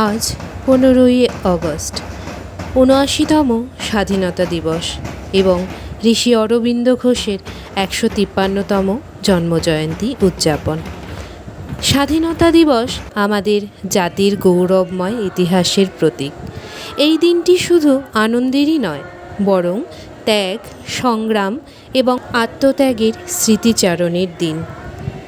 আজ 15ই আগস্ট, ৭৯তম স্বাধীনতা দিবস এবং ঋষি অরবিন্দ ঘোষের ১৫৩তম জন্মজয়ন্তী উদযাপন। স্বাধীনতা দিবস আমাদের জাতির গৌরবময় ইতিহাসের প্রতীক। এই দিনটি শুধু আনন্দেরই নয়, বরং ত্যাগ, সংগ্রাম এবং আত্মত্যাগের স্মৃতিচারণের দিন।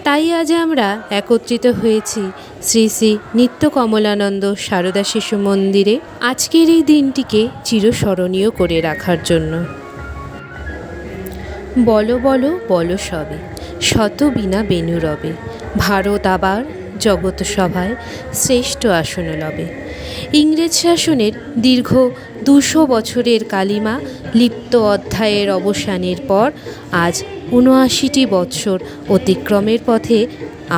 তাই আজ আমরা একত্রিত হয়েছি শ্রী শ্রী নিত্য কমলানন্দ সারদা শিশু মন্দিরে আজকের এই দিনটিকে চিরস্মরণীয় করে রাখার জন্য। বলো বলো বলো সবে, শত বিনা বেনু রবে, ভারত আবার জগৎ সভায় শ্রেষ্ঠ আসন লবে। ইংরেজ শাসনের দীর্ঘ ২০০ বছরের কালিমা লিপ্ত অধ্যায়ের অবসানের পর আজ ৭৯টি বৎসর অতিক্রমের পথে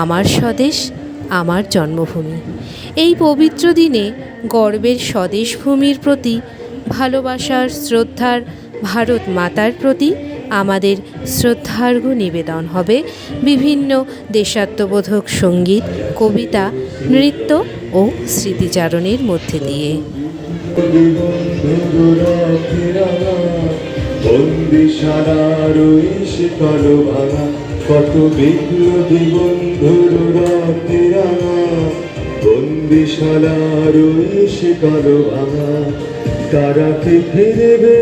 আমার স্বদেশ, আমার জন্মভূমি। এই পবিত্র দিনে গর্বের স্বদেশ ভূমির প্রতি ভালোবাসার, শ্রদ্ধার ভারত মাতার প্রতি আমাদের শ্রদ্ধার্ঘ্য নিবেদন হবে বিভিন্ন দেশাত্মবোধক সঙ্গীত, কবিতা, নৃত্য ও স্মৃতিচারণের মধ্যে দিয়ে। কত বিপ্লবী বন্ধুর রাতে রাঙা, বন্দিশালার ওই শিকল ভাঙা, তারা কি ফিরবে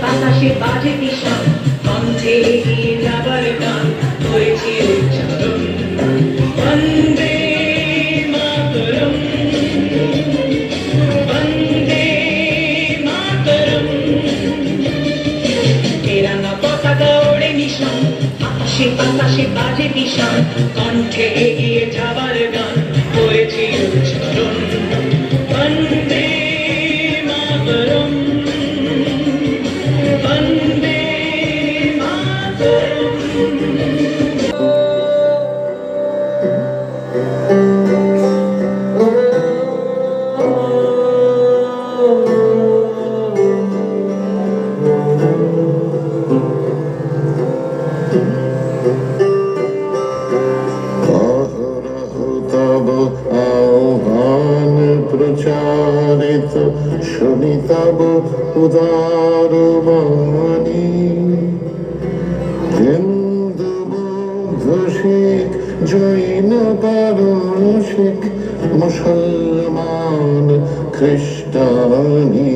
বাতাসে বাজে কিশোর, কণ্ঠে এগিয়ে যাবার গান হয়েছে উচ্চারণ। বন্দে মাতরম, বন্দে মাতরম। তেরাঙ্গা পতাকা ওড়ে মিশন, আকাশে বাতাসে বাজে কিশোর, কণ্ঠে এগিয়ে যাবার গান হয়েছে উচ্চারণ। বন্দে মাতরম, বন্দে মাতরম। আহ্বান প্রচারিত শুনিতব উদার বাণী, হিন্দু বৌদ্ধ শিখ জৈন পারসিক মুসলমান খ্রিস্টানি।